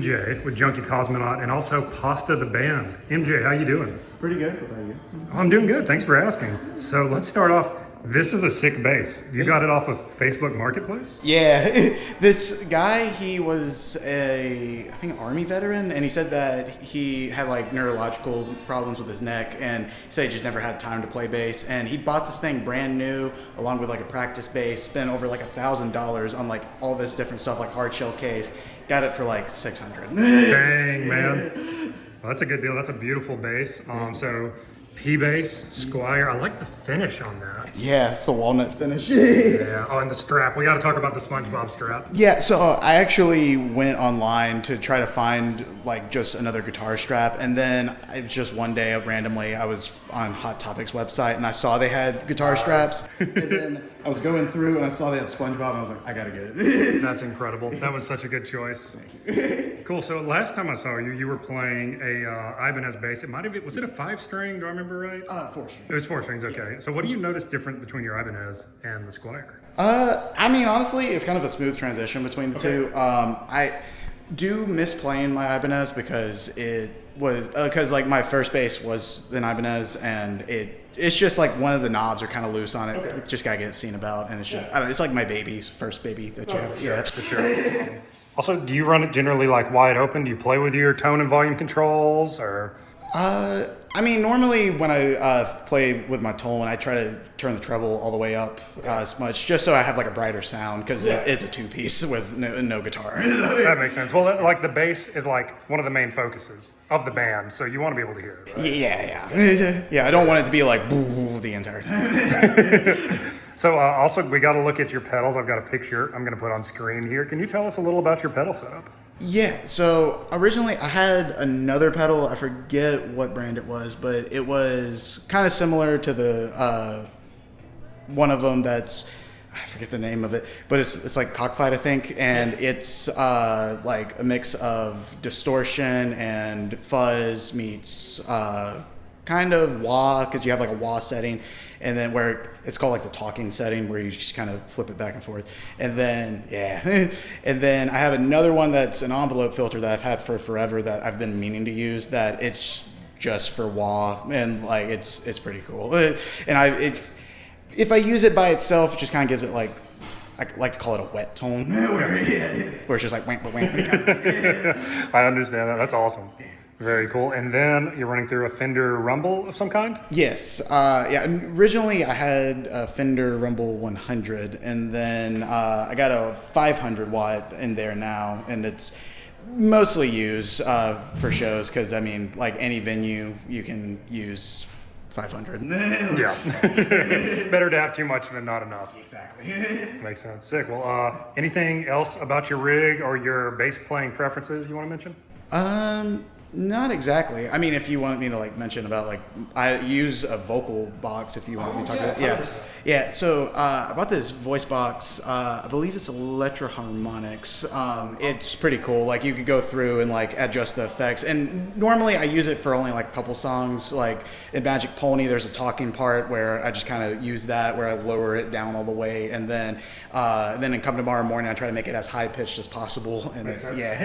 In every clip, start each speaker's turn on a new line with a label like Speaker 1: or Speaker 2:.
Speaker 1: MJ with Junkie, Cosmonaut, and also Pasta the Band. MJ, how you doing?
Speaker 2: Pretty good. What about you?
Speaker 1: Oh, I'm doing good. Thanks for asking. So let's start off. This is a sick bass. You got it off of Facebook Marketplace?
Speaker 2: Yeah, this guy, he was I think, Army veteran, and he said that he had like neurological problems with his neck, and he said he just never had time to play bass. And he bought this thing brand new, along with like a practice bass, spent over like $1,000 on like all this different stuff, like hard shell case. Got it for like $600.
Speaker 1: Dang, man. Well, that's a good deal. That's a beautiful bass. So P-bass, Squire. I like the finish on that.
Speaker 2: Yeah, it's the walnut finish.
Speaker 1: Yeah. Oh, and the strap. We got to talk about the SpongeBob strap.
Speaker 2: Yeah, so I actually went online to try to find like just another guitar strap, and then it was just one day randomly I was on Hot Topics website and I saw they had guitar straps, and then I was going through and I saw they had SpongeBob and I was like, I gotta get it.
Speaker 1: That's incredible. That was such a good choice. Thank you. Cool. So last time I saw you, you were playing a Ibanez bass. Was it a 5-string? Do I remember right?
Speaker 2: 4 strings.
Speaker 1: It was 4 strings. Okay. So what do you notice different between your Ibanez and the Squire?
Speaker 2: I mean, honestly, it's kind of a smooth transition between the two. I do miss playing my Ibanez because it was like my first bass was an Ibanez, and it's just like one of the knobs are kind of loose on it.
Speaker 1: Okay.
Speaker 2: Just gotta get it seen about, and it's just I don't know, it's like my first baby that you have.
Speaker 1: For sure,
Speaker 2: Yeah,
Speaker 1: for sure. Also, do you run it generally like wide open? Do you play with your tone and volume controls, or?
Speaker 2: I mean, normally when I play with my tone, I try to turn the treble all the way up as much, just so I have like a brighter sound, because it is a 2-piece with no guitar.
Speaker 1: That makes sense. Well, like the bass is like one of the main focuses of the band, so you want to be able to hear it, right?
Speaker 2: Yeah. I don't want it to be like boo the entire time.
Speaker 1: So also, we got to look at your pedals. I've got a picture I'm going to put on screen here. Can you tell us a little about your pedal setup?
Speaker 2: Yeah, so originally I had another pedal. I forget what brand it was, but it was kind of similar to the one of them that's, I forget the name of it, but it's like Cockfight, I think, and it's like a mix of distortion and fuzz meets kind of wah, because you have like a wah setting, and then where it's called like the talking setting, where you just kind of flip it back and forth, and then and then I have another one that's an envelope filter that I've had for forever that I've been meaning to use, that it's just for wah, and like it's pretty cool. And if I use it by itself, it just kind of gives it like, I like to call it a wet tone, where it's just like wank.
Speaker 1: I understand that. That's awesome. Very cool. And then you're running through a Fender Rumble of some kind?
Speaker 2: Yes. Yeah. Originally, I had a Fender Rumble 100, and then I got a 500 watt in there now, and it's mostly used for shows, because I mean, like any venue, you can use 500.
Speaker 1: Yeah. Better to have too much than not enough.
Speaker 2: Exactly.
Speaker 1: Makes sense. Sick. Well, anything else about your rig or your bass playing preferences you want to mention?
Speaker 2: Not exactly. I mean, if you want me to like mention about like, I use a vocal box if you want me to talk about it. Yeah. Yeah. So I bought this voice box. I believe it's Electro Harmonics. It's pretty cool. Like you could go through and like adjust the effects. And normally I use it for only like a couple songs. Like in Magic Pony, there's a talking part where I just kind of use that, where I lower it down all the way, and then in Come Tomorrow Morning, I try to make it as high pitched as possible. And
Speaker 1: Makes sense.
Speaker 2: Yeah.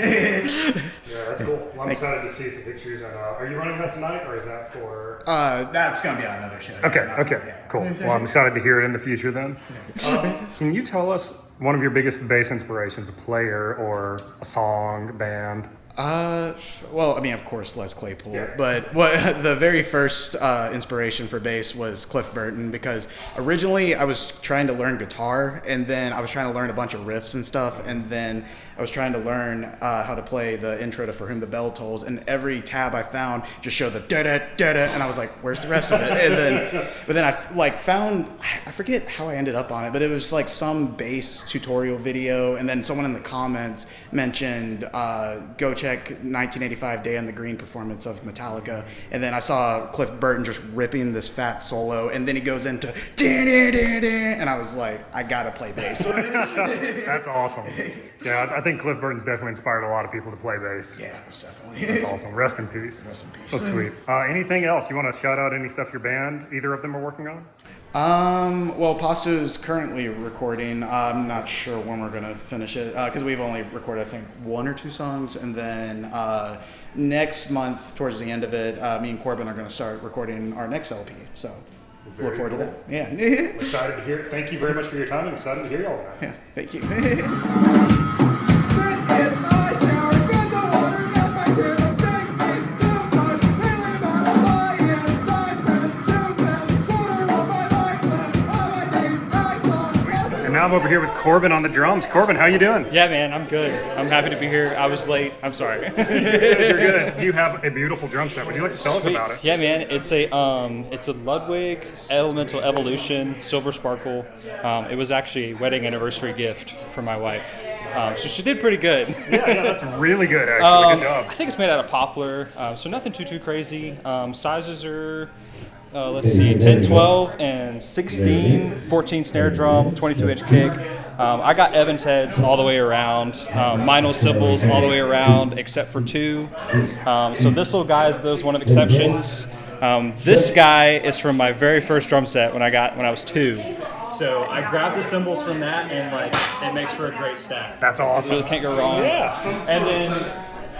Speaker 1: Yeah, that's cool. Well, I'm excited to see some pictures. And are you running that tonight, or is that for?
Speaker 2: That's gonna be on another show.
Speaker 1: Okay, cool. Well, I'm excited to hear it in the future then. Can you tell us one of your biggest bass inspirations, a player or a song, band?
Speaker 2: Well, I mean, of course, Les Claypool,
Speaker 1: Yeah.
Speaker 2: but what the very first inspiration for bass was Cliff Burton, because originally I was trying to learn guitar, and then I was trying to learn a bunch of riffs and stuff, and then I was trying to learn how to play the intro to For Whom the Bell Tolls, and every tab I found just showed the da-da, and I was like, where's the rest of it? But then I like found, I forget how I ended up on it, but it was like some bass tutorial video, and then someone in the comments mentioned go check 1985 Day on the Green performance of Metallica, and then I saw Cliff Burton just ripping this fat solo, and then he goes into and I was like, I gotta play bass.
Speaker 1: That's awesome. Yeah, I think Cliff Burton's definitely inspired a lot of people to play bass.
Speaker 2: Yeah, most definitely.
Speaker 1: That's awesome. Rest in peace.
Speaker 2: Rest in peace.
Speaker 1: That's sweet. Anything else? You want to shout out any stuff your band, either of them, are working on?
Speaker 2: Well, Pastu's currently recording. I'm not sure when we're gonna finish it because we've only recorded, I think, 1 or 2 songs, and then next month, towards the end of it, me and Korbin are gonna start recording our next LP. So look forward to that. Yeah.
Speaker 1: Excited to hear it. Thank you very much for your time. I'm excited to hear y'all now.
Speaker 2: Yeah. Thank you.
Speaker 1: Now I'm over here with Korbin on the drums. Korbin, how you doing?
Speaker 3: Yeah, man, I'm good. I'm happy to be here. I was late. I'm sorry.
Speaker 1: You're good. You have a beautiful drum set. Would you like to tell us about it?
Speaker 3: Yeah, man. It's a Ludwig Elemental Evolution Silver Sparkle. It was actually a wedding anniversary gift for my wife. So she did pretty good.
Speaker 1: Yeah, that's really good, actually. Good job.
Speaker 3: I think it's made out of poplar, so nothing too crazy. Sizes are, let's see, 10, 12, and 16, 14 snare drum, 22-inch kick. I got Evans heads all the way around, Meinl cymbals all the way around except for 2. So this little guy is one of exceptions. This guy is from my very first drum set when I was 2. So I grabbed the cymbals from that, and like it makes for a great stack.
Speaker 1: That's awesome.
Speaker 3: Really can't go wrong.
Speaker 1: Yeah.
Speaker 3: And then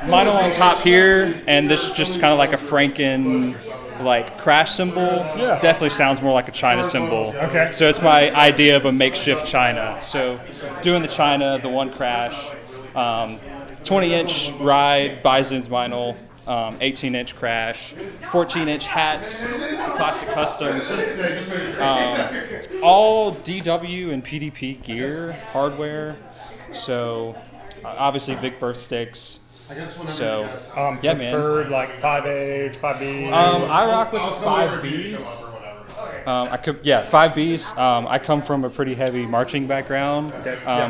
Speaker 3: Meinl on top here, and this is just kind of like a Franken like crash cymbal.
Speaker 1: Yeah.
Speaker 3: Definitely sounds more like a China cymbal.
Speaker 1: Okay.
Speaker 3: So it's my idea of a makeshift China. So doing the China, the one crash, 20-inch ride, Bison's Meinl. 18-inch crash, 14-inch hats, plastic customs, all DW and PDP gear, hardware. So obviously Vic Firth sticks. So yeah, man.
Speaker 1: Preferred like 5As, 5Bs.
Speaker 3: I rock with the 5Bs. 5Bs. I come from a pretty heavy marching background,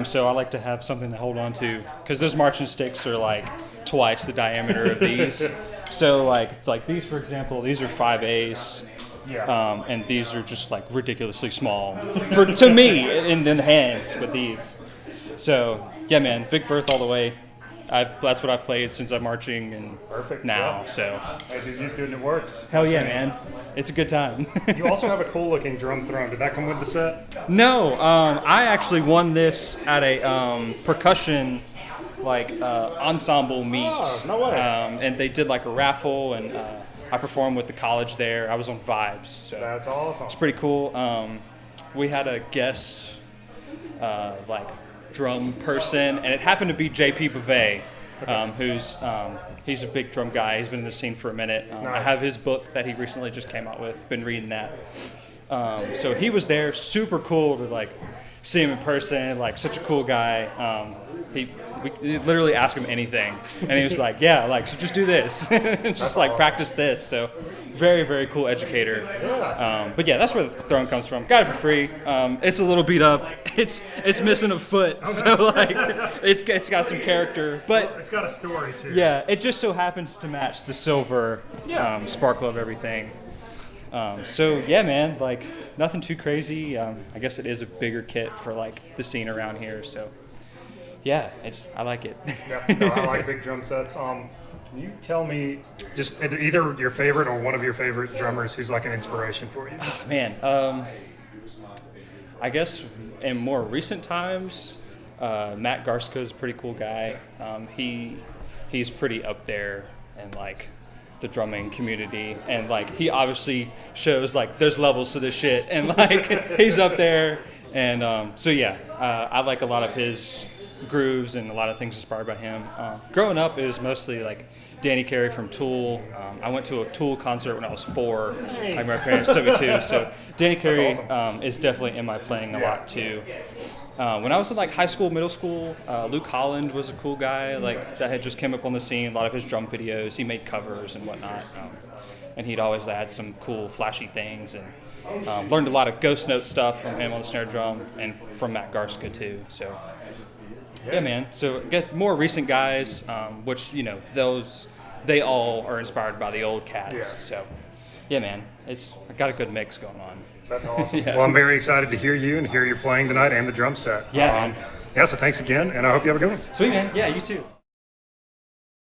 Speaker 3: so I like to have something to hold on to because those marching sticks are like twice the diameter of these. So like these, for example, these are 5As.
Speaker 1: Yeah.
Speaker 3: And these are just like ridiculously small to me in the hands with these. So yeah, man, Vic Firth all the way. That's what I've played since I'm marching and
Speaker 1: Perfect.
Speaker 3: now.
Speaker 1: Yeah.
Speaker 3: So
Speaker 1: If you're used to it and it works.
Speaker 3: hell yeah, man, it's a good time.
Speaker 1: You also have a cool looking drum throne. Did that come with the set?
Speaker 3: No, I actually won this at a percussion ensemble meet.
Speaker 1: Oh, no way.
Speaker 3: And they did like a raffle, and I performed with the college there. I was on Vibes, so
Speaker 1: That's awesome.
Speaker 3: it's pretty cool. We had a guest drum person, and it happened to be JP Bavay, he's a big drum guy. He's been in the scene for a minute. I
Speaker 1: Nice.
Speaker 3: have his book that he recently just came out with. Been reading that. So he was there. Super cool to like see him in person. Like such a cool guy. We literally asked him anything, and he was like, "Yeah, like so just do this, just like
Speaker 1: awesome.
Speaker 3: practice this." So very very cool educator. But yeah, that's where the throne comes from. Got it for free. It's a little beat up. It's missing a foot, so like it's got some character, but
Speaker 1: It's got a story too.
Speaker 3: yeah, it just so happens to match the silver sparkle of everything. So yeah, man, like nothing too crazy. I guess it is a bigger kit for like the scene around here. So yeah, I like it.
Speaker 1: Yeah, no, I like big drum sets. Can you tell me just either your favorite or one of your favorite drummers who's like an inspiration for you?
Speaker 3: Man, I guess in more recent times, Matt Garska is a pretty cool guy. He's pretty up there in like the drumming community, and like he obviously shows like there's levels to this shit, and like he's up there, and so yeah, I like a lot of his grooves and a lot of things inspired by him. Growing up, it was mostly like Danny Carey from Tool. I went to a Tool concert when I was 4. Like my parents took me to. So Danny Carey is definitely in my playing a lot too. When I was in like high school, middle school, Luke Holland was a cool guy like that had just came up on the scene. A lot of his drum videos, he made covers and whatnot, and he'd always add some cool flashy things. And learned a lot of Ghost Note stuff from him on the snare drum and from Matt Garska too. So. Yeah, man. So get more recent guys, which they all are inspired by the old cats.
Speaker 1: Yeah.
Speaker 3: So, yeah, man. I got a good mix going on.
Speaker 1: That's awesome.
Speaker 3: Yeah.
Speaker 1: Well, I'm very excited to hear you and hear your playing tonight and the drum set.
Speaker 3: Yeah, man.
Speaker 1: Yeah, so thanks again, and I hope you have a good one.
Speaker 3: Sweet, man. Yeah, you too.